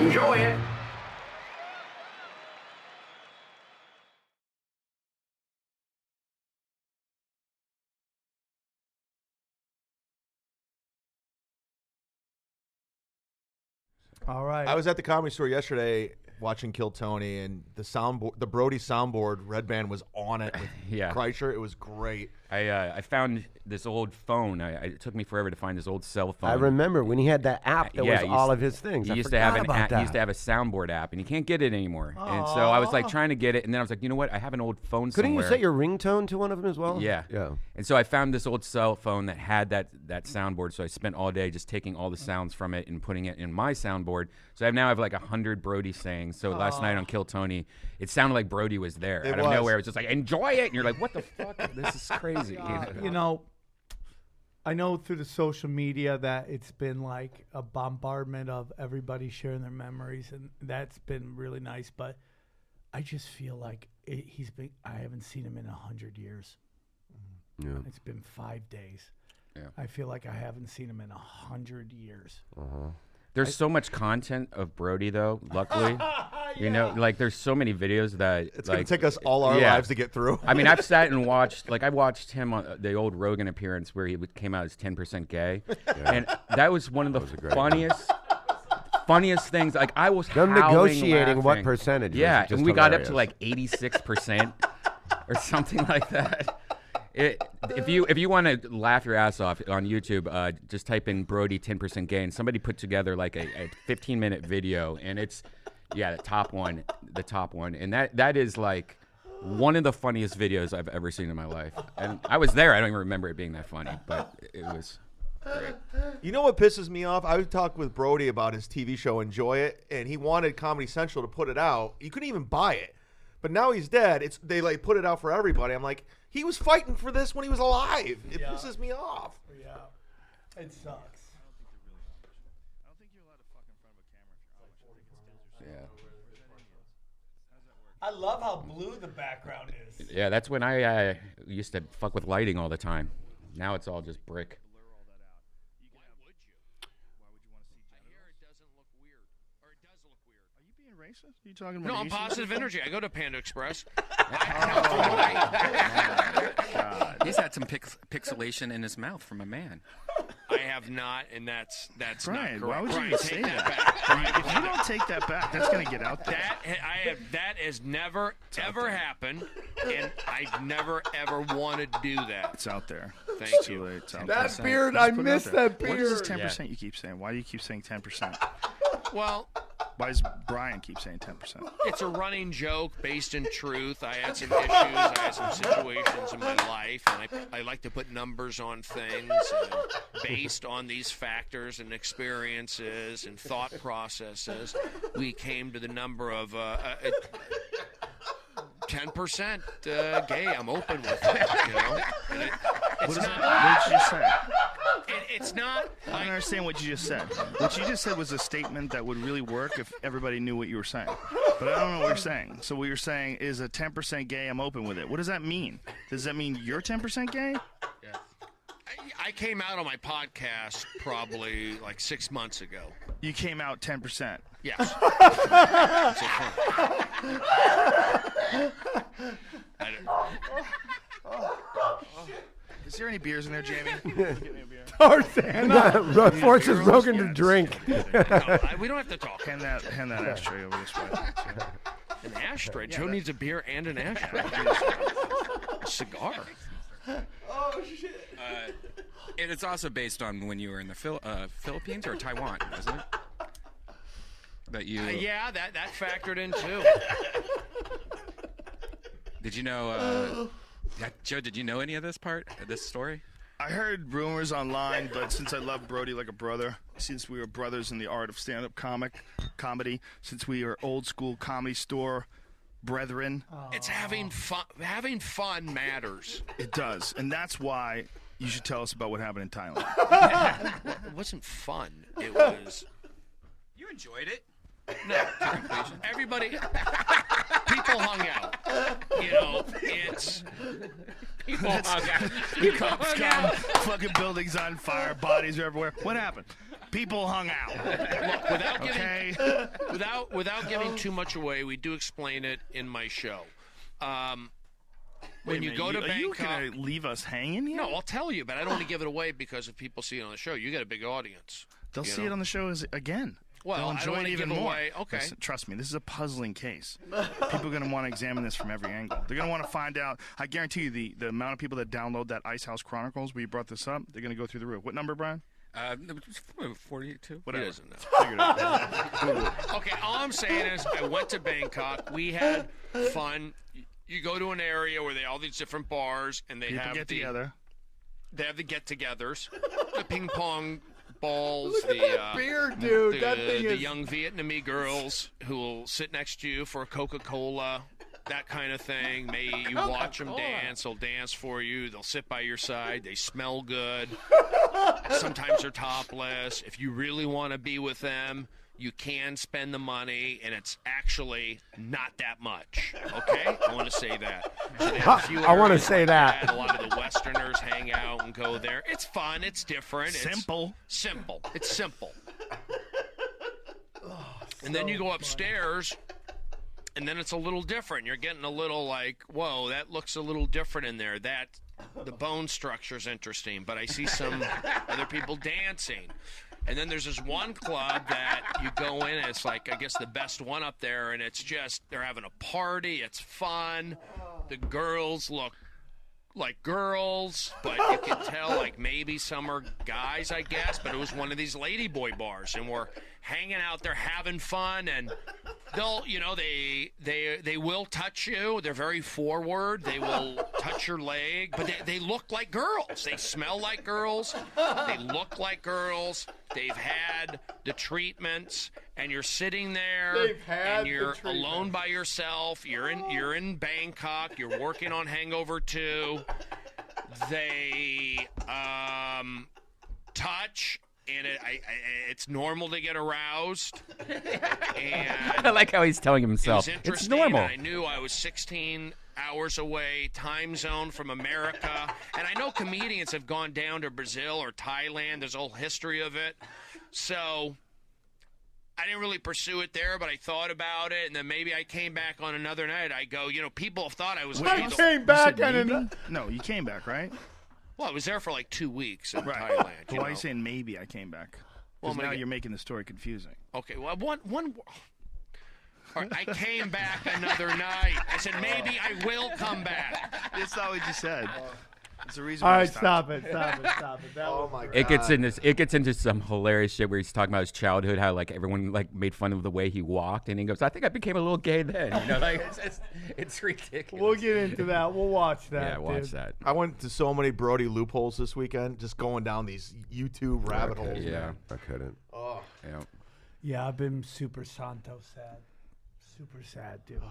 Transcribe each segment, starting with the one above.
Enjoy it. All right. I was at the Comedy Store yesterday watching Kill Tony, and the Brody soundboard, Redban, was on it with Yeah. Kreischer. It was great. I found this old phone. It took me forever to find this old cell phone. I remember when he had that app that was all of his things. He I used to have forgot an about app, that. he used to have a soundboard app, and you can't get it anymore. And so I was like trying to get it, and then I was like, you know what? I have an old phone Couldn't somewhere. you set your ringtone to one of them as well? Yeah. And so I found this old cell phone that had that soundboard. So I spent all day just taking all the sounds from it and putting it in my soundboard. So I now have like 100 Brody sayings. So last night on Kill Tony, it sounded like Brody was there out of nowhere. It was just like, enjoy it, and you're like, what the fuck? This is crazy. You know, I know through the social media that it's been like a bombardment of everybody sharing their memories, and that's been really nice. But I just feel like I haven't seen him in 100 years. Yeah. It's been 5 days. Yeah. I feel like I haven't seen him in 100 years. There's so much content of Brody, though, luckily. You know, like, there's so many videos that... It's going to take us all our lives to get through. I mean, I've sat and watched... Like, I watched him on the old Rogan appearance where he came out as 10% gay. And that was one of the funniest things. Like, I was Them howling negotiating laughing. what percentage. Yeah, was and just we got up hilarious. to, like, 86% or something like that. If you want to laugh your ass off on YouTube, just type in Brody 10% gay, and somebody put together like a 15-minute video, and it's the top one, and that is like one of the funniest videos I've ever seen in my life. And I was there. I don't even remember it being that funny, but it was great. You know what pisses me off? I would talk with Brody about his TV show, Enjoy It, and he wanted Comedy Central to put it out. You couldn't even buy it. But now he's dead. They like put it out for everybody. I'm like, he was fighting for this when he was alive. It pisses me off. Yeah, it sucks. I don't think you're allowed to fuck in front of a camera if you're Amish. I love how blue the background is. Yeah, that's when I used to fuck with lighting all the time. Now it's all just brick. Racist? Are you talking about? No, I'm positive energy. I go to Panda Express. He's had some pixelation in his mouth from a man. I have not, and that's Brian, not correct. why would you Brian, even take say that that? back. Brian, If you don't take that back, that's going to get out there. That has never ever happened, and I never ever wanted to do that. It's out there. Thank It's you. Too late. It's out That there. beard, Just I put it out miss there. that What is this beard. 10% you keep saying? Why do you keep saying 10%? Well, Why does Brian keep saying 10%? it's a running joke based in truth. I had some issues. I had some situations in my life, and I like to put numbers on things based on these factors and experiences and thought processes. We came to the number of 10% gay. I'm open with that, you know. And it's not. What did you just say? It's not. I don't understand what you just said. What you just said was a statement that would really work if everybody knew what you were saying. But I don't know what you're saying. So what you're saying is a 10% gay, I'm open with it. What does that mean? Does that mean you're 10% gay? I came out on my podcast probably like 6 months ago. You came out 10%. Yes. Is there any beers in there, Jamie? Get me a beer. Tarzana. Force is broken to drink. No, we don't have to talk. Hand that ashtray over this way. An ashtray. Joe needs a beer and an ashtray. A cigar. Oh, shit. And it's also based on when you were in the Philippines or Taiwan, isn't it? That you. Yeah, that factored in too. Did you know, Joe? Did you know any of this part of this story? I heard rumors online, but since I love Brody like a brother, since we were brothers in the art of stand-up comedy, since we are old school Comedy Store brethren, It's having fun. Having fun matters. it does, and that's why you should tell us about what happened in Thailand. It wasn't fun. It was. You enjoyed it. No. Everybody. People hung out. You know, it's people hung out. People Cops hung come, out. fucking buildings on fire, bodies are everywhere. What happened? People hung out. Look, without giving Okay. without giving too much away, we do explain it in my show. When you go to Are you Bangkok, gonna leave us hanging here? no, I'll tell you, but I don't want to give it away because if people see it on the show, you get a big audience. They'll you see know? it on the show again. Well, They'll I don't enjoy wanna it even give more. away- okay. Listen, trust me, this is a puzzling case. People are going to want to examine this from every angle. They're going to want to find out. I guarantee you, the amount of people that download that Ice House Chronicles, where you brought this up, they're going to go through the roof. What number, Brian? 42. Whatever. He doesn't know. Figure it out. Okay, all I'm saying is I went to Bangkok. We had fun. You go to an area where they all these different bars, and they People have get the together. they have the get-togethers, the ping pong balls, the Beer, dude. the, That thing the is. young Vietnamese girls who will sit next to you for a Coca-Cola, that kind of thing. May you watch them dance. They'll dance for you. They'll sit by your side. They smell good. Sometimes they're topless. If you really want to be with them, you can spend the money, and it's actually not that much. Okay? I want to say that. So they have a few I wanna areas say like that. A lot of the Westerners hang out and go there. It's fun. It's different. Simple. It's simple. It's simple. And then you go upstairs, and then it's a little different. You're getting a little like, whoa, that looks a little different in there. The bone structure's interesting, but I see some other people dancing. And then there's this one club that you go in, and it's like, I guess, the best one up there, and it's just, they're having a party. It's fun. The girls look like girls, but you can tell, like, maybe some are guys, I guess, but it was one of these ladyboy bars, and we're hanging out there having fun, and they'll, you know, they will touch you. They're very forward. They will touch your leg, but they look like girls. They smell like girls. They look like girls. They've had the treatments, and you're sitting there, They've had and the you're treatment. alone by yourself. You're in Bangkok. You're working on Hangover 2. They touch. And it's normal to get aroused. And I like how he's telling it was himself. interesting. It's normal. And I knew I was 16 hours away, time zone from America. And I know comedians have gone down to Brazil or Thailand. There's a whole history of it. So I didn't really pursue it there, but I thought about it. And then maybe I came back on another night. I go, you know, people have thought I was I going to came You back said and maybe? No, you came back, right? Well, I was there for like 2 weeks in Right. Thailand. But you why are know. you saying maybe I came back? Well, Because I'm now gonna you're making the story confusing. Okay, well, one. All right, I came back another night. I said maybe I will come back. That's not what you said. It's the reason All why I right, stopped. stop it. That Oh was, my god. It gets into some hilarious shit where he's talking about his childhood, how like everyone like made fun of the way he walked, and he goes, "I think I became a little gay then." You know, like it's ridiculous. we'll get into that. We'll watch that. yeah, watch dude. that. I went to so many Brody loopholes this weekend, just going down these YouTube rabbit holes. Yeah, man. I couldn't. Oh. yeah. Yeah, I've been super Santo sad. Super sad, dude.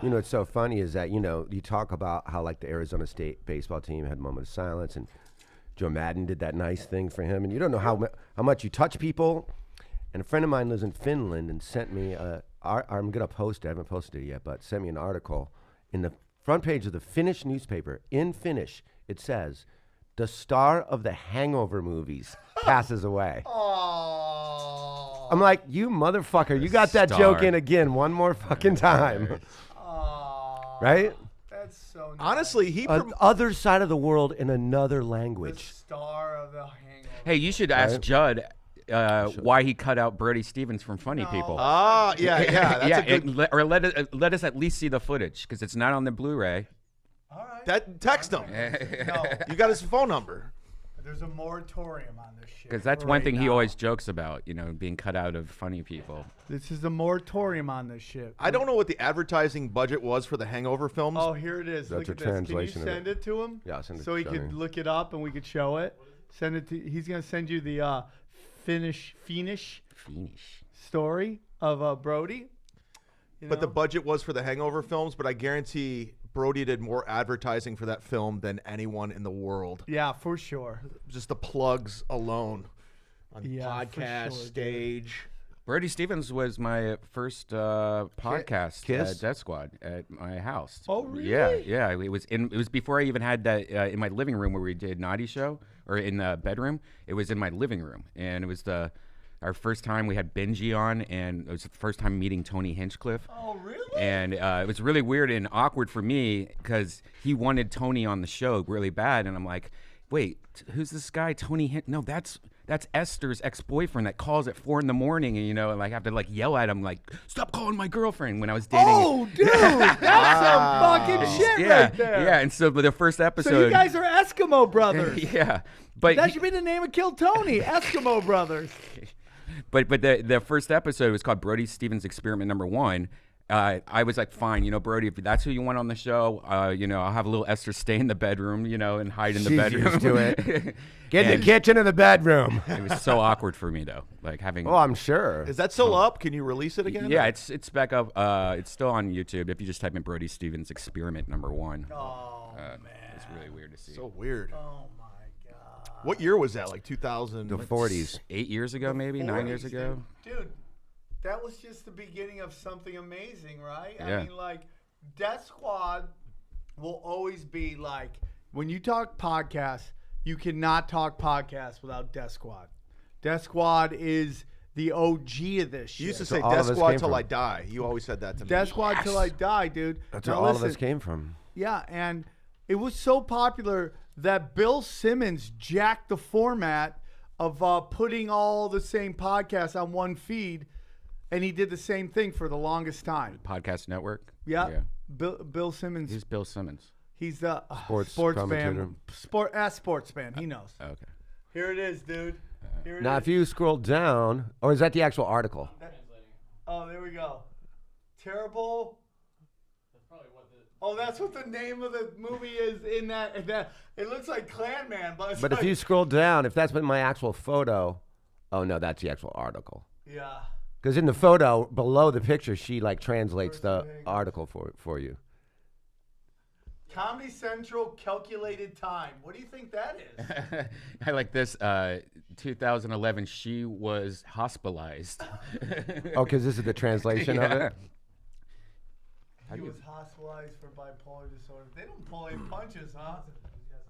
You know, what's so funny is that, you know, you talk about how, like, the Arizona State baseball team had a moment of silence, and Joe Madden did that nice thing for him, and you don't know how much you touch people. And a friend of mine lives in Finland and sent me, I'm going to post it, I haven't posted it yet, but sent me an article. In the front page of the Finnish newspaper, in Finnish, it says, "The star of the Hangover movies passes away." I'm like, you motherfucker, you got that joke Star. in again one more fucking time. Right? That's so nice. Honestly, he Other side of the world in another The language. star of the Hangover. Hey, you should ask Right. Judd why he cut out Brody Stevens from Funny People. yeah, that's yeah, a good. or let us at least see the footage because it's not on the Blu-ray. All right. That text him. No, You got his phone number. there's a moratorium on this shit. Because that's one right thing he now. always jokes about, you know, being cut out of Funny People. This is a moratorium on this shit. I don't know what the advertising budget was for the Hangover films. Oh, here it is. That's Look a at this. Can you translation of it. send it to him? Yeah, I'll send it So he to could Johnny. look it up and we could show it. Send it to. He's gonna send you the Finnish story of Brody. You But the know? budget was for the Hangover films, but I guarantee Brody did more advertising for that film than anyone in the world. Yeah, for sure. Just the plugs alone on Yeah, for podcast, sure, dude. stage. Brody Stevens was my first podcast Kiss? Death Squad at my house. Oh, really? Yeah. It was before I even had that in my living room where we did Naughty Show, or in the bedroom. It was in my living room, and it was our first time we had Benji on, and it was the first time meeting Tony Hinchcliffe. Oh, really? And it was really weird and awkward for me because he wanted Tony on the show really bad, and I'm like, wait, who's this guy, Tony No, that's Esther's ex-boyfriend that calls at 4 a.m. and and I have to yell at him stop calling my girlfriend when I was dating. Oh, dude, that's some fucking shit right there. Yeah, and so but the first episode. So you guys are Eskimo brothers. Yeah, but That should be the name of Kill Tony, Eskimo brothers. But the first episode was called Brody Stevens Experiment Number 1. I was like, fine, Brody, if that's who you want on the show, I'll have a little Esther stay in the bedroom, and hide in the She's bedroom. used to it. Get in the kitchen and the bedroom. It was so awkward for me though, having. Oh, I'm sure. Is that still up? Can you release it again? Yeah, it's back up. It's still on YouTube. If you just type in Brody Stevens Experiment Number 1. Oh, man. It's really weird to see. So weird. Oh, my God. What year was that? 2000? The 40s. 8 years ago, maybe 9 years ago. Dude, that was just the beginning of something amazing, right? Yeah. I mean, Death Squad will always be when you talk podcasts, you cannot talk podcasts without Death Squad. Death Squad is the OG of this shit. You used to say all Death of us Squad came till from. I die. You always said that to me. Death Squad till I die, dude. That's Now where all of us listen, came from. Yeah, and it was so popular that Bill Simmons jacked the format of putting all the same podcasts on one feed, and he did the same thing for the longest time. Podcast Network. Yeah. Bill Simmons. Who's Bill Simmons? He's the Sports fan. commentator. Sports fan. He knows. Okay. Here it is, dude. Here it Now, is. if you scroll down, or is that the actual article? Oh, there we go. Terrible. Oh, that's what the name of the movie is in that. It looks like Clan Man, but it's But if you scroll down, if that's my actual photo, oh no, that's the actual article. yeah. Because in the photo below the picture, she translates the article for you. Comedy Central calculated time. What do you think that is? I like this. 2011, she was hospitalized. Oh, because this is the translation of it. He was hospitalized for bipolar disorder. They don't pull any punches, huh?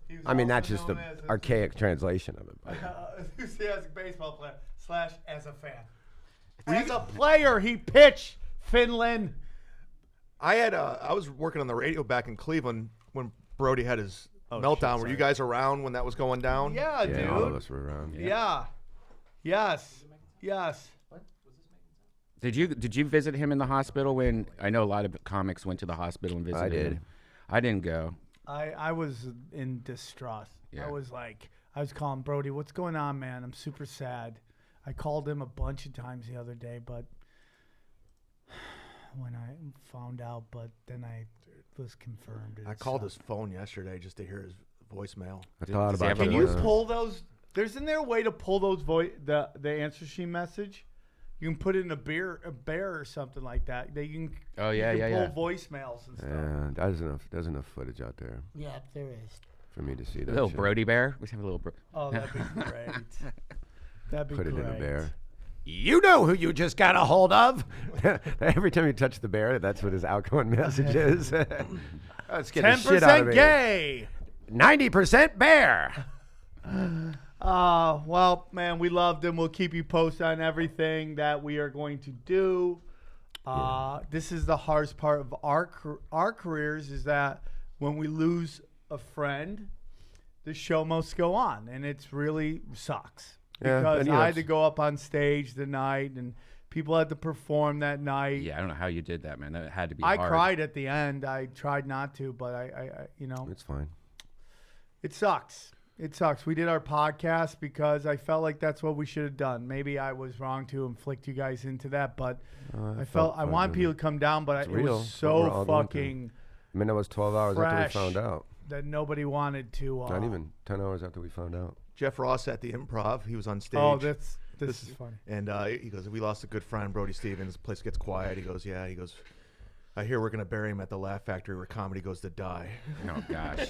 He was I mean, also that's just known the as a- archaic translation of it. enthusiastic baseball player / as a fan. As a player, he pitched Finland. I was working on the radio back in Cleveland when Brody had his meltdown. Were you guys around when that was going down? Yeah, Yeah, dude. all of us were around. Yeah. Yes. Yes. Did you visit him in the hospital when I know a lot of comics went to the hospital and visited I did. him? I didn't go. I was in distress. Yeah. I was calling Brody, what's going on, man? I'm super sad. I called him a bunch of times the other day, but when I found out, but then I was confirmed. I called his phone yesterday just to hear his voicemail. I thought Does he about have a Can you voice? pull those? Isn't there a way to pull those the answer machine message? You can put it in a bear or something like that. That you can. Oh, yeah, you can yeah, pull voicemails and stuff. Yeah, there's enough footage out there Yeah, there is. for me to see that. Little shit. Brody Bear. We should have a little. Oh, that'd be great. That'd be Put great. it in a bear. You know who you just got a hold of. Every time you touch the bear, that's what his outgoing message is. Let's get the shit out of 10% it. gay. 90% bear. Well, man, we loved him. We'll keep you posted on everything that we are going to do. This is the hardest part of our careers is that when we lose a friend, the show must go on, and it's really sucks. Yeah, Because and, you know, I had to go up on stage the night, and people had to perform that night. Yeah, I don't know how you did that, man. That had to be I hard. cried at the end. I tried not to, but I It's fine. it sucks. It sucks. We did our podcast because I felt like that's what we should have done. Maybe I was wrong to inflict you guys into that, but I felt I fine want with people it. to come down, but It's it real. was It's what we're so all going through. fucking I mean, that was 12 hours after fresh we found out. that nobody wanted to. Not even 10 hours after we found out. Jeff Ross at the Improv. He was on stage. Oh, this is funny. And he goes, we lost a good friend, Brody Stevens. The place gets quiet. He goes, yeah. He goes, I hear we're going to bury him at the Laugh Factory where comedy goes to die. Oh gosh.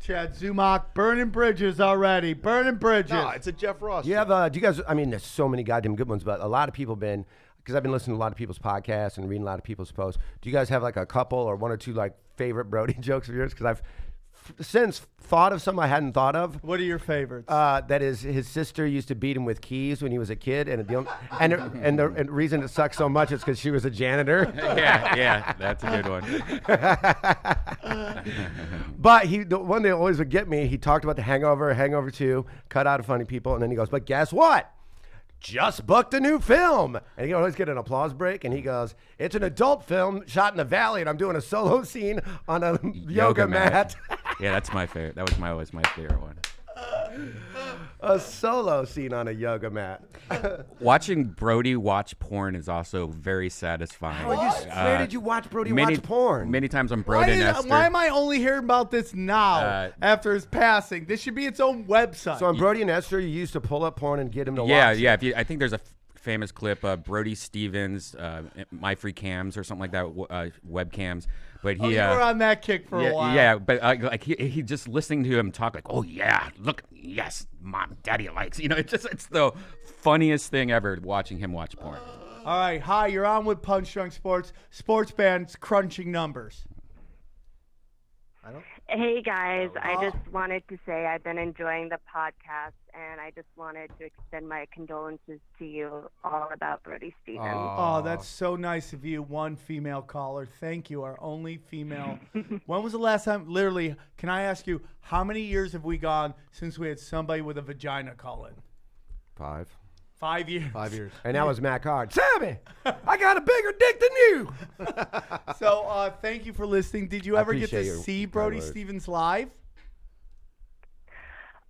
Chad Zumock burning bridges already. Burning bridges. No, it's a Jeff Ross. Do you have? Do you guys? I mean, there's so many goddamn good ones, but a lot of people been because I've been listening to a lot of people's podcasts and reading a lot of people's posts. Do you guys have like a couple or one or two like favorite Brody jokes of yours? Because I've since thought of some I hadn't thought of. What are your favorites? That is, his sister used to beat him with keys when he was a kid, and the reason it sucks so much is because she was a janitor. yeah, that's a good one. But the one that always would get me, he talked about The Hangover, Hangover 2, cut out of Funny People, and then he goes, but guess what? Just booked a new film. And he always get an applause break, and he goes, it's an adult film shot in the valley, and I'm doing a solo scene on a yoga mat. Yeah, that's my favorite. That was always my favorite one. A solo scene on a yoga mat. Watching Brody watch porn is also very satisfying. Where did you watch Brody watch porn? Many times on Brody and Esther. Why am I only hearing about this now after his passing? This should be its own website. So on Brody and Esther, you used to pull up porn and get him to watch. Yeah. I think there's a famous clip of Brody Stevens, My Free Cams or something like that, webcams. But he, you were on that kick for a while. Yeah, but like he just listening to him talk like, oh yeah, look, yes, mom, daddy likes, it's the funniest thing ever watching him watch porn. All right, hi, you're on with Punch Drunk Sports. Sports Band's crunching numbers. Hey guys, I just wanted to say I've been enjoying the podcast, and I just wanted to extend my condolences to you all about Brody Stevens. Oh, that's so nice of you. One female caller. Thank you, our only female. When was the last time, literally, can I ask you, how many years have we gone since we had somebody with a vagina call in? 5. 5 years. 5 years. And that was Matt Card. Sammy, I got a bigger dick than you. So thank you for listening. Did you ever get to appreciate see your Brody kind words. Stevens live?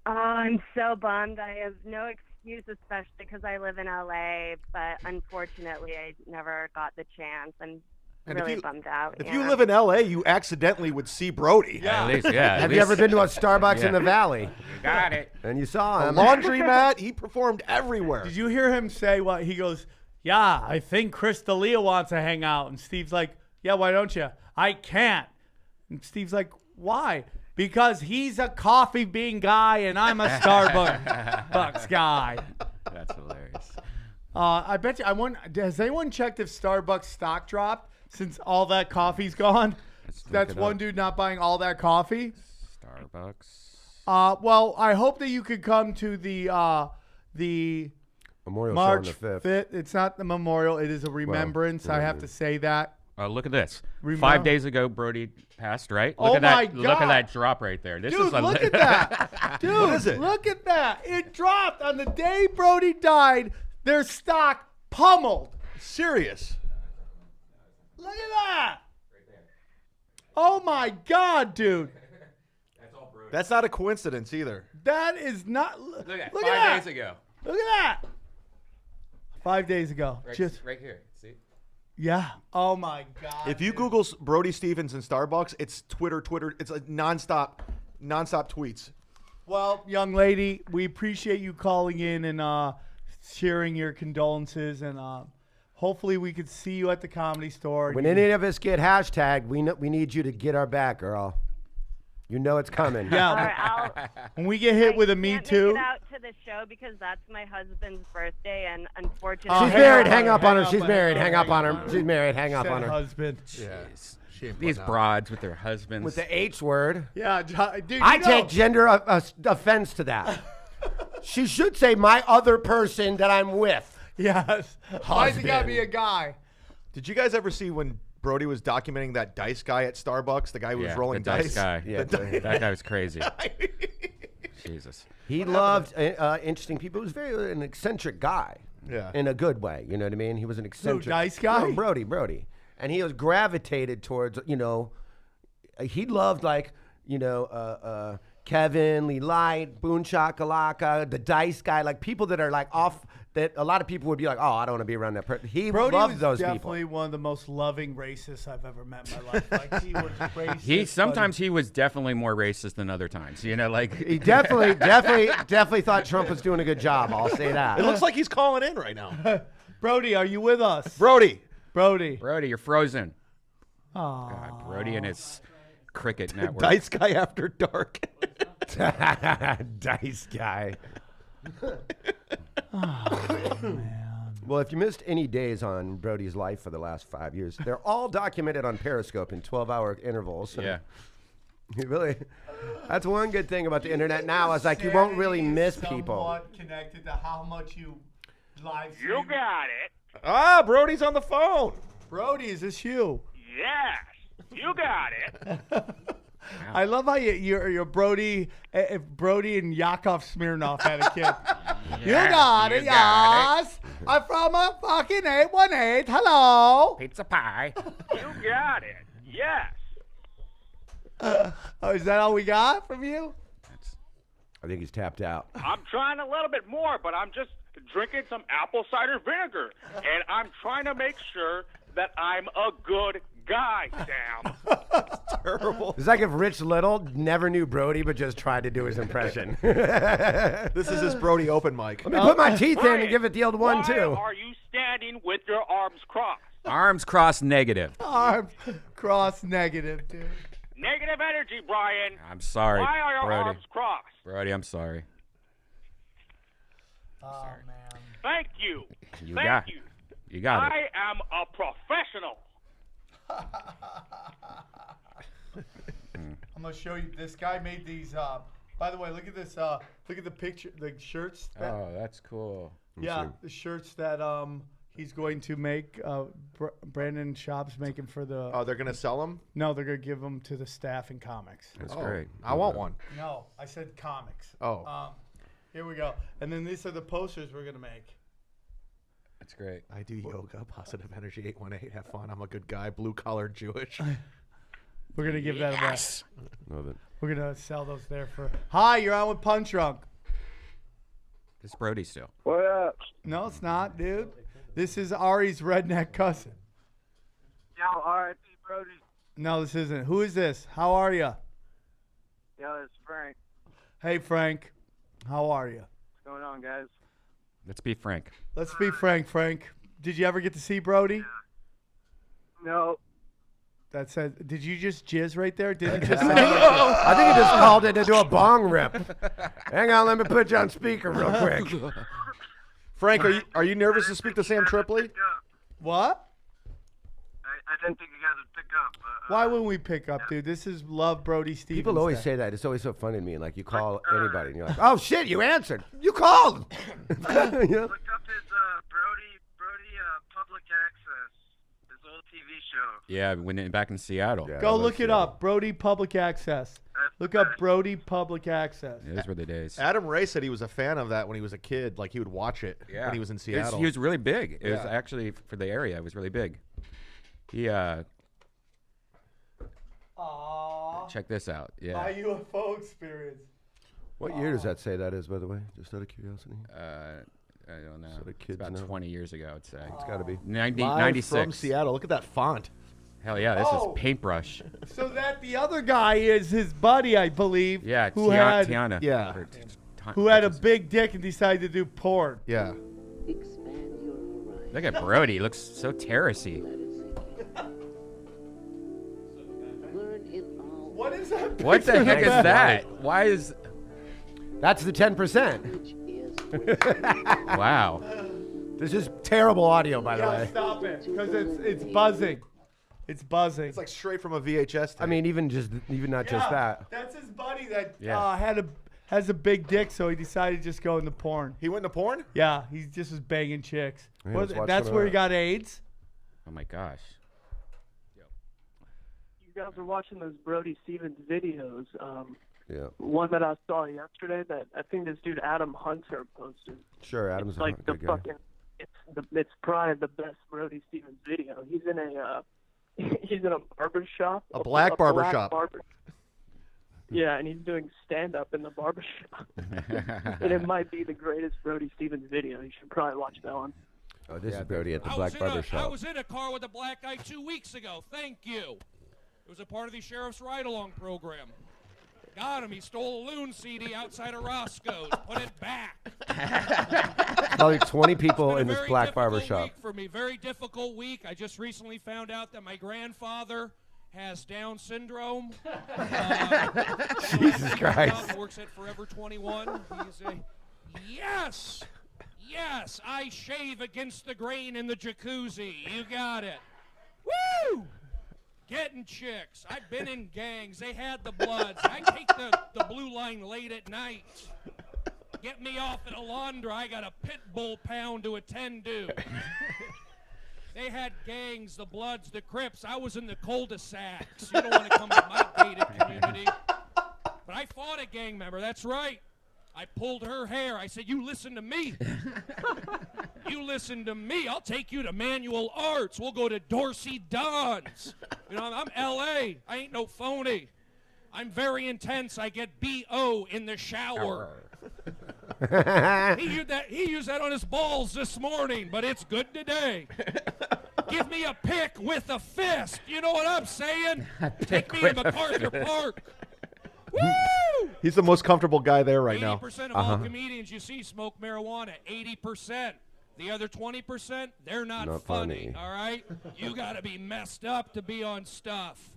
Oh, I'm so bummed. I have no excuse, especially because I live in LA, but unfortunately I never got the chance. I'm really bummed out. If you live in LA, you accidentally would see Brody. At least. Have you ever been to a Starbucks in the Valley? You got it. And you saw A him. laundromat, he performed everywhere. Did you hear him say what? He goes, yeah, I think Chris D'Elia wants to hang out. And Steve's like, yeah, why don't you? I can't. And Steve's like, why? Because he's a coffee bean guy and I'm a Starbucks guy. That's hilarious. I bet you, has anyone checked if Starbucks stock dropped since all that coffee's gone? That's one dude not buying all that coffee. Starbucks. Well, I hope that you could come to the Memorial March show on the 5th. 5th. It's not the memorial. It is a remembrance. I have to say that. Look at this. Remember- 5 days ago, Brody passed, right? Oh Look at that. my Look at God. that drop right there. This Dude, is a look at that. Dude, What is it? look at that. It dropped on the day Brody died. Their stock pummeled. Serious. Look at that. Oh, my God, dude. That's not a coincidence either. That is not. Look at look 5 at days that. ago. Look at that. 5 days ago. Just right here. See? yeah. Oh my God. If you dude. Google Brody Stevens and Starbucks, it's Twitter. It's like nonstop tweets. Well, young lady, we appreciate you calling in and sharing your condolences, and hopefully we could see you at the Comedy Store. When any of us get hashtagged, we need you to get our back, girl. You know it's coming. yeah. All right, When we get hit with a Me can't Too. make it out to the show because that's my husband's birthday, and unfortunately, She's hang married. up Hang on up her, on her. hang She's up married. on Hang her, up on hang her. up She's married. Hang up Said on her. husband. These broads with their husbands. With the H word. Yeah, dude. I take gender offense to that. She should say my other person that I'm with. Yes. Why's it gotta Husband. be a guy? Did you guys ever see when Brody was documenting that dice guy at Starbucks, the guy who was rolling the dice guy. Yeah, That guy was crazy. Jesus. He loved interesting people. He was very an eccentric guy. Yeah. In a good way. You know what I mean? He was an eccentric. dice guy? No, Brody. And he was gravitated towards, he loved Kevin, Lee Light, Boone Chakalaka, the dice guy, like people that are like off, that a lot of people would be like, oh, I don't want to be around that person. He Brody loved was those definitely people. one of the most loving racists I've ever met in my life. Like he was racist. He but sometimes he was definitely more racist than other times. Like He definitely thought Trump was doing a good job. I'll say that. It looks like he's calling in right now. Brody, are you with us? Brody. Brody. Brody, you're frozen. Aw. God, Brody and his cricket network. Dice guy after dark. Dice guy. Well, if you missed any days on Brody's life for the last 5 years, they're all documented on Periscope in 12-hour intervals. So Yeah. you really, that's one good thing about the internet now. Is like you won't really miss people. Somewhat connected to how much you live stream. You got it. Ah, Brody's on the phone. Brody, is this you? Yes, you got it. I love how you're Brody. If Brody and Yakov Smirnoff had a kid. You got it, yes. I'm from a fucking 818. Hello. Pizza pie. You got it. Yes. Oh, is that all we got from you? I think he's tapped out. I'm trying a little bit more, but I'm just drinking some apple cider vinegar, and I'm trying to make sure that I'm a good guy, Sam. Terrible. It's like if Rich Little never knew Brody but just tried to do his impression. This is his Brody open mic. Let me put my teeth in and give it the old one, Why too. are you standing with your arms crossed? Arms crossed negative. Arm cross negative, dude. Negative energy, Brian. I'm sorry, Why are your Brody. arms crossed? Brody, I'm sorry. Oh, man. Thank you. You Thank got you. You got it. I am a professional. I'm going to show you. This guy made these. By the way, look at this. Look at the picture, the shirts. That, Oh, that's cool. yeah, the shirts that he's going to make. Brandon Shop's making for the. Oh, they're gonna sell them. No, they're going to give them to the staff in comics. That's Oh, great. I want one. No, I said comics. Oh. Here we go. And then these are the posters we're going to make. That's great. I do yoga, positive energy, 818. Have fun. I'm a good guy. Blue collar Jewish. We're going to give that away. Love it. We're going to sell those there for. Hi, you're on with Punch Drunk. This Brody still. What up? No, it's not, dude. This is Ari's redneck cousin. Yo, R.I.P. Brody. No, this isn't. Who is this? How are you? Yo, it's Frank. Hey, Frank. How are you? What's going on, guys? Let's be frank. Let's be frank, Frank. Did you ever get to see Brody? No. That said, did you just jizz right there? Did it just sound I think he just called it to do a bong rip. Hang on, let me put you on speaker real quick. Frank, are you nervous to speak to Sam Tripoli? What? I didn't think you guys would pick up. Why wouldn't we pick up, dude? This is Love Brody Stevens. People always Day. say that. It's always so funny to me. Like, you call anybody, and you're like, oh, shit, you answered. You called. You know? Look up his Brody Public Access, his old TV show. Yeah, back in Seattle. Yeah. Go I love look it Seattle. up. Brody Public Access. Look up Brody Public Access. Those were the days. Adam Ray said he was a fan of that when he was a kid. Like, he would watch it when he was in Seattle. He was really big. It was Yeah. actually, for the area, it was really big. He, Aww. check this out. My Yeah. UFO experience. What year does that say that is, by the way? Just out of curiosity. I don't know. So the It's kids about know. 20 years ago, I'd say. It's got to be. 96. Live from Seattle. Look at that font. Hell yeah, this Oh. is paintbrush. So that the other guy is his buddy, I believe. Yeah, who had Tiana. Yeah. Or who had a big dick and decided to do porn. Yeah. Look at Brody. He looks so terracey. What is that? What the picture heck is about? that? Why is... That's the 10%. Wow. This is terrible audio, by the Yeah, way. stop it, because it's buzzing. It's buzzing. It's like straight from a VHS tape. I mean, even not just that. That's his buddy that Yeah. has a big dick, so he decided to just go into porn. he went into porn? Yeah, he just was banging chicks. Yeah, Well, let's watch that's some of where he that. got AIDS. Oh my gosh. You guys are watching those Brody Stevens videos. Yeah. One that I saw yesterday that I think this dude Adam Hunter posted. Sure, Adam's It's like a the good guy. fucking, it's probably the best Brody Stevens video. He's in a barber shop. A black barber shop. Yeah, and he's doing stand-up in the barber shop. And it might be the greatest Brody Stevens video. You should probably watch that one. Oh, this is Brody at the Black Barber I Shop. was in a car with a black guy 2 weeks ago. Thank you. It was a part of the Sheriff's Ride-Along program. Got him. He stole a Loon CD outside of Roscoe's. Put it back. Probably 20 people It's in been a this very Black Barber difficult Shop. week for me. Very difficult week. I just recently found out that my grandfather has Down syndrome. Jesus Christ. Works at Forever 21. He's a yes. I shave against the grain in the jacuzzi. You got it. Woo! Getting chicks. I've been in gangs. They had the bloods. I take the blue line late at night. Get me off at Alondra. I got a pit bull pound to attend to. They had gangs, the Bloods, the Crips. I was in the cul-de-sacs. You don't want to come to my gated community. But I fought a gang member. That's right. I pulled her hair. I said, you listen to me. You listen to me. I'll take you to Manual Arts. We'll go to Dorsey Don's. You know, I'm L.A. I ain't no phony. I'm very intense. I get B.O. in the shower. He used that on his balls this morning, but it's good today. Give me a pick with a fist. You know what I'm saying? Take me to MacArthur Park. Woo! He's the most comfortable guy there right now. 80% of all comedians you see smoke marijuana. 80%. The other 20%, they're not funny. All right? You got to be messed up to be on stuff.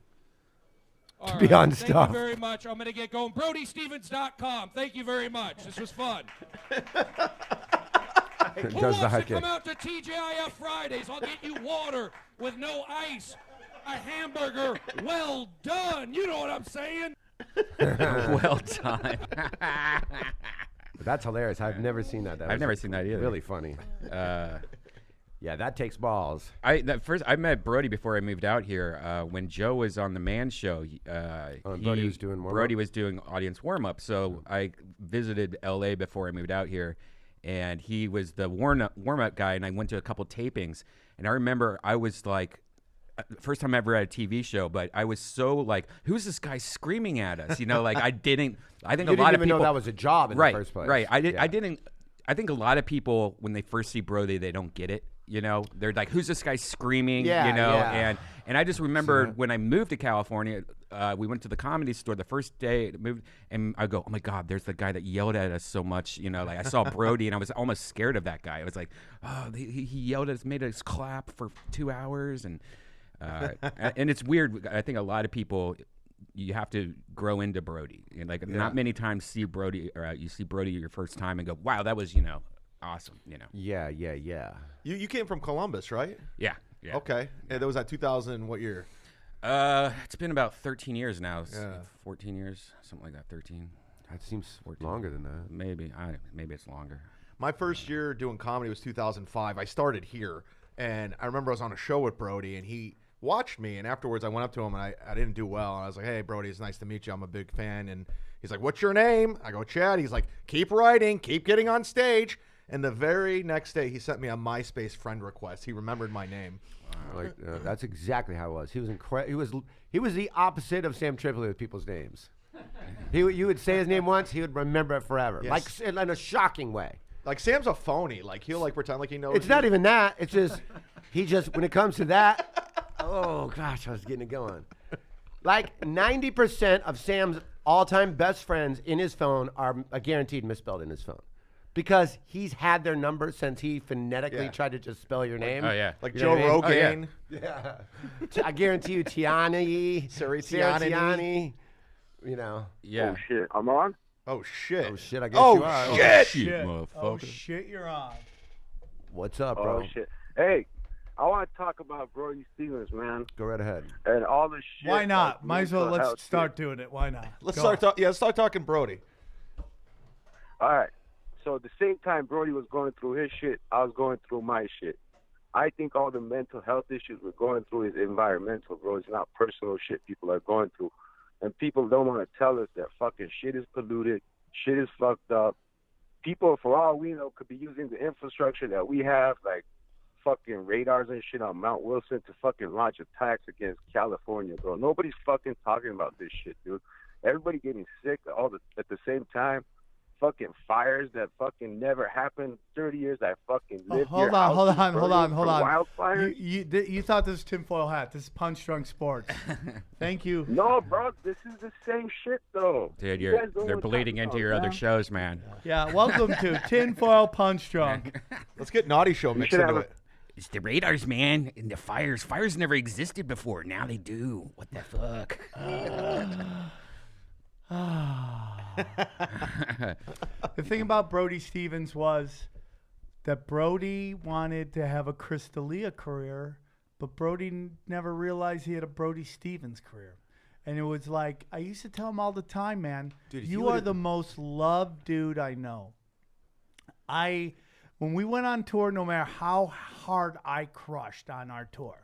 All right. Beyond Thank stuff. you very much. I'm going to get going. BrodyStevens.com. Thank you very much. This was fun. Who wants to come out to TGIF Fridays? I'll get you water with no ice. A hamburger. Well done. You know what I'm saying? Well done. That's hilarious. I've never seen that. I've never seen that either. Really funny. Yeah, that takes balls. I met Brody before I moved out here. When Joe was on the Man Show, Brody was doing warm-up? Brody was doing audience warm up. So I visited LA before I moved out here, and he was the warm up guy. And I went to a couple tapings, and I remember I was like, first time ever at a TV show, but I was so like, who's this guy screaming at us? You know, like I think You a lot didn't of even people know that was a job in the first place. Right. I didn't. I think a lot of people, when they first see Brody, they don't get it. You know, they're like, "Who's this guy screaming?" Yeah, you know, yeah. and I just remember when I moved to California, we went to the Comedy Store the first day, moved, and I go, "Oh my God, there's the guy that yelled at us so much." You know, like I saw Brody, and I was almost scared of that guy. I was like, "Oh, he yelled at us, made us clap for 2 hours," and it's weird. I think a lot of people, you have to grow into Brody. And like not many times see Brody, or you see Brody your first time and go, "Wow, that was awesome." You know. Yeah. You came from Columbus, right? Yeah. Okay. And that was at 2000. What year? It's been about 13 years now. 14 years, something like that. 13. That seems 14. longer than that. Maybe it's longer. My first year doing comedy was 2005. I started here, and I remember I was on a show with Brody, and he watched me, and afterwards I went up to him, and I didn't do well, and I was like, "Hey, Brody, it's nice to meet you. I'm a big fan." And he's like, "What's your name?" I go, "Chad." He's like, "Keep writing, keep getting on stage." And the very next day, he sent me a MySpace friend request. He remembered my name. Like that's exactly how it was. He was He was the opposite of Sam Tripoli with people's names. You would say his name once, he would remember it forever. Yes. Like in a shocking way. Like Sam's a phony. Like he'll like pretend like he knows. It's not even that. It's just when it comes to that. Oh gosh, I was getting it going. Like 90% of Sam's all-time best friends in his phone are guaranteed misspelled in his phone. Because he's had their number since he phonetically tried to just spell your name. Oh, yeah. Like You Joe know what I mean? Rogan. Yeah. I guarantee you, Tiani. Tiani. You know. Yeah. Oh, shit. I'm on? Oh, shit. Oh, shit. I guess you are. Oh, shit. Motherfucker. Oh, shit, you're on. What's up, bro? Oh, shit. Hey, I want to talk about Brody Stevens, man. Go right ahead. And all this shit. Why not? like Might as well mental health let's start shit. doing it. Why not? Let's Go start. Let's start talking Brody. All right. So at the same time Brody was going through his shit, I was going through my shit. I think all the mental health issues we're going through is environmental, bro. It's not personal shit people are going through. And people don't want to tell us that fucking shit is polluted, shit is fucked up. People, for all we know, could be using the infrastructure that we have, like fucking radars and shit on Mount Wilson to fucking launch attacks against California, bro. Nobody's fucking talking about this shit, dude. Everybody getting sick at the same time. Fucking fires that fucking never happened. 30 years I fucking lived here. Hold on. Wildfires. You thought this was tinfoil hat. This is Punch Drunk Sports. Thank you. No, bro, this is the same shit though. Dude, You guys don't they're know what I'm bleeding talking into about, your man. other shows, man. Yeah, welcome to Tinfoil Punch Drunk. Let's get Naughty Show You mixed should into have it. It's the radars, man, and the fires. Fires never existed before. Now they do. What the fuck? The thing about Brody Stevens was that Brody wanted to have a Crystalia career, but Brody never realized he had a Brody Stevens career. And it was like, I used to tell him all the time, man, Dude, you are the most loved dude I know. When we went on tour, no matter how hard I crushed on our tour,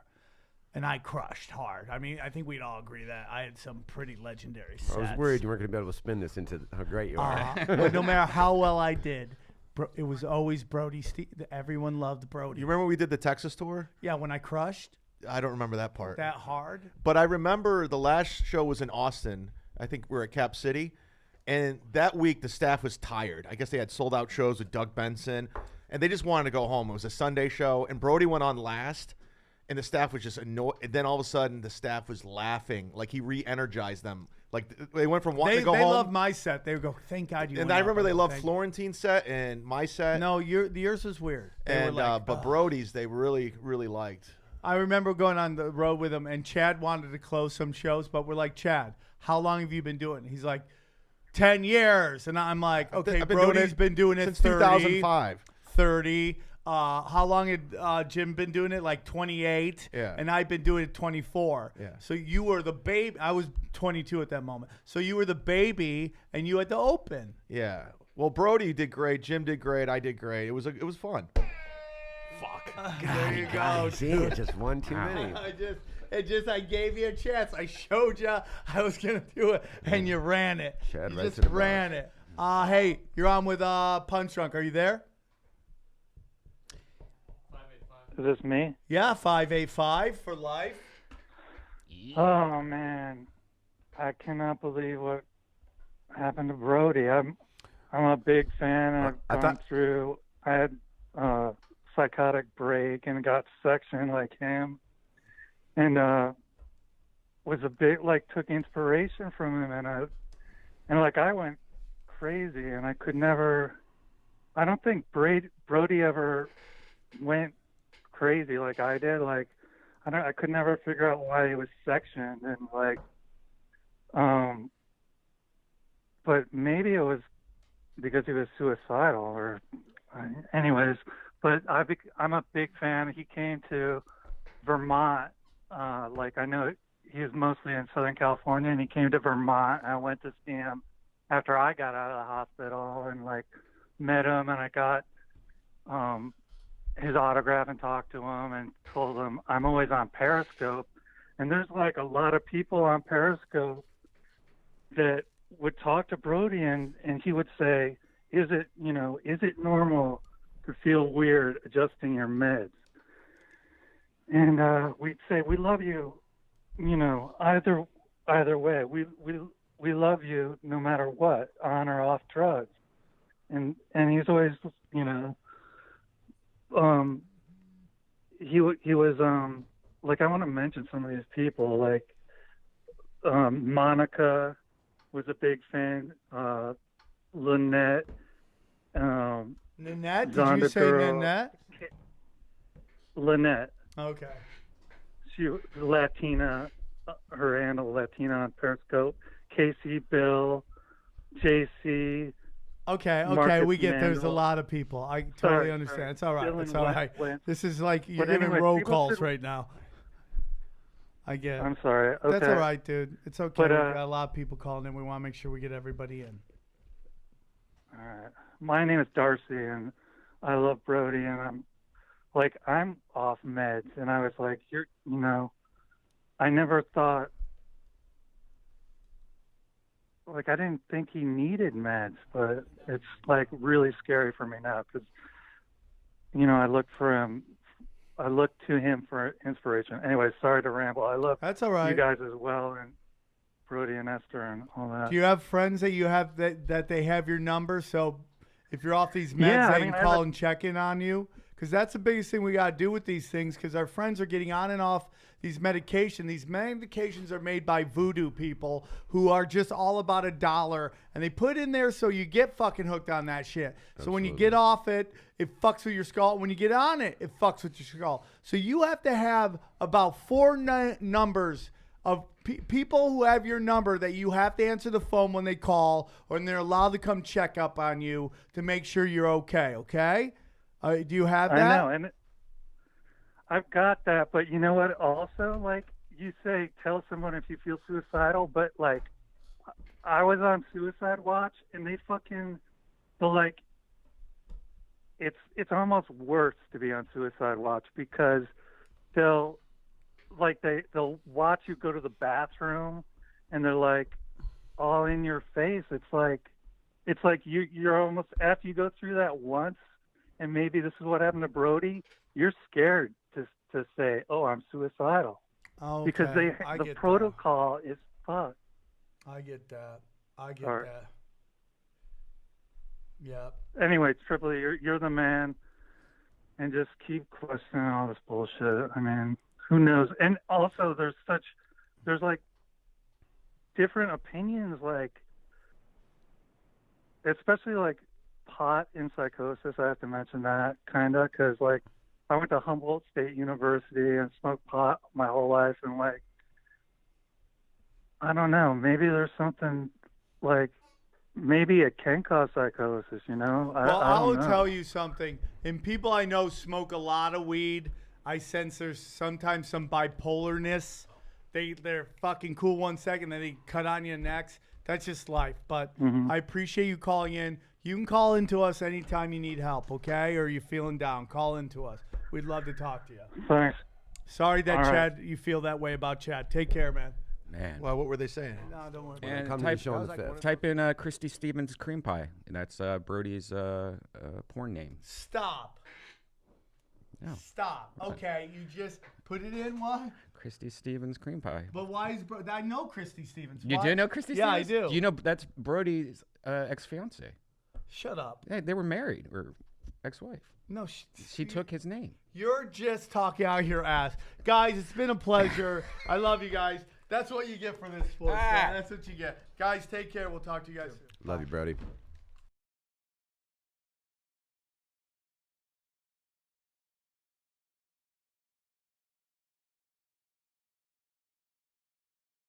and I crushed hard. I mean, I think we'd all agree that I had some pretty legendary sets. I was worried you weren't going to be able to spin this into how great you are. But no matter how well I did, it was always Brody. Everyone loved Brody. You remember we did the Texas tour? Yeah, when I crushed I don't remember that part. that hard. But I remember the last show was in Austin. I think we were at Cap City. And that week, the staff was tired. I guess they had sold-out shows with Doug Benson. And they just wanted to go home. It was a Sunday show. And Brody went on last. And the staff was just annoyed. And then all of a sudden, the staff was laughing. Like, he re-energized them. Like, they went from wanting to go home. They loved my set. They would go, thank God you And went I up." remember they go, loved "Thank-" Florentine's set and my set. No, yours was weird. They were And like, but "Ugh." Brody's, they really, really liked. I remember going on the road with him, and Chad wanted to close some shows, but we're like, Chad, how long have you been doing it? He's like, 10 years. And I'm like, okay, I've been doing Brody's it been doing it since 30, 2005. 30. How long had Jim been doing it? Like 28. Yeah. And I've been doing it 24. Yeah. So you were the baby. I was 22 at that moment. So you were the baby, and you had to open. Yeah. Well, Brody did great. Jim did great. I did great. It was fun. Fuck. There you go. See, it's just one too many. I gave you a chance. I showed you I was gonna do it, and you ran it. Chad You right just to the ran it. Hey, you're on with Punch Drunk. Are you there? Is this me? Yeah, 585 for life. Oh man, I cannot believe what happened to Brody. I'm a big fan. I've gone through. I had a psychotic break and got sectioned like him, and was a big took inspiration from him, and I went crazy, and I could never. I don't think Brody ever went crazy like I did. I could never figure out why he was sectioned, and but maybe it was because he was suicidal or anyways. But I'm a big fan. He came to Vermont. I know he was mostly in Southern California, and he came to Vermont. And I went to see him after I got out of the hospital, and met him, and I got his autograph and talked to him and told him I'm always on Periscope. And there's a lot of people on Periscope that would talk to Brody, and he would say, is it normal to feel weird adjusting your meds? And we'd say, we love you, either way. We love you no matter what, on or off drugs. And he's always, he was I want to mention some of these people, Monica was a big fan, Lynette, Nanette? Did you say Nanette? Lynette. Okay. She was Latina, her handle Latina on Periscope. Casey, Bill, JC. Okay, Marcus we get there's a Mandel. lot of people. I totally understand. Sorry. It's all right. Dylan It's all right. Wentz. This is like you're But giving anyway, roll people calls should- right now. I get it. I'm sorry. Okay. That's all right, dude. It's okay. But, We got a lot of people calling in. We want to make sure we get everybody in. All right. My name is Darcy, and I love Brody, and I'm off meds, and I was like, I never thought, I didn't think he needed meds, but it's really scary for me now because, I look to him for inspiration. Anyway, sorry to ramble. I love That's all right. you guys as well, and Brody and Esther and all that. Do you have friends that you have that they have your number? So if you're off these meds, Yeah, they I can mean, call and check in on you. because that's the biggest thing we got to do with these things, because our friends are getting on and off these medications. These medications are made by voodoo people who are just all about $1, and they put in there so you get fucking hooked on that shit. So when you get off it, it fucks with your skull. When you get on it, it fucks with your skull. So you have to have about 4 numbers of people who have your number that you have to answer the phone when they call, or they're allowed to come check up on you to make sure you're okay. Okay? Do you have that? I know, and I've got that, but you know what? Also, like you say, tell someone if you feel suicidal, but like I was on suicide watch, and it's almost worse to be on suicide watch, because they'll watch you go to the bathroom, and they're like all in your face. It's like you're almost, after you go through that once, and maybe this is what happened to Brody, you're scared to say, "Oh, I'm suicidal," because the protocol is fucked. I get that. Yeah. Anyway, Tripoli, you're the man, and just keep questioning all this bullshit. I mean, who knows? And also, there's like different opinions, like especially like pot in psychosis. I have to mention that kinda, because like I went to Humboldt State University and smoked pot my whole life, and like I don't know, maybe there's something like. Maybe it can cause psychosis, you know? I will tell you something. And people I know smoke a lot of weed. I sense there's sometimes some bipolarness. They're fucking cool one second, then they cut on you next. That's just life. But I appreciate you calling in. You can call into us anytime you need help, okay? Or you're feeling down. Call into us. We'd love to talk to you. Thanks. Sorry that All Chad, you feel that way about Chad. Take care, man. Man. Well, what were they saying? No, don't worry about And it. Come to the show on the 5th. type in Christy Stevens cream pie. And that's Brody's porn name. Stop. No. Stop. Okay, you just put it in what? Christy Stevens cream pie. But why is I know Christy Stevens. You Why? do know Christy Yeah, Stevens? I do. You know that's Brody's ex-fiance. Shut up. Yeah, they were married, or ex-wife. No, she took his name. You're just talking out your ass. Guys, it's been a pleasure. I love you guys. That's what you get for this sports. That's what you get. Guys, take care. We'll talk to you guys soon. Love you, Brody.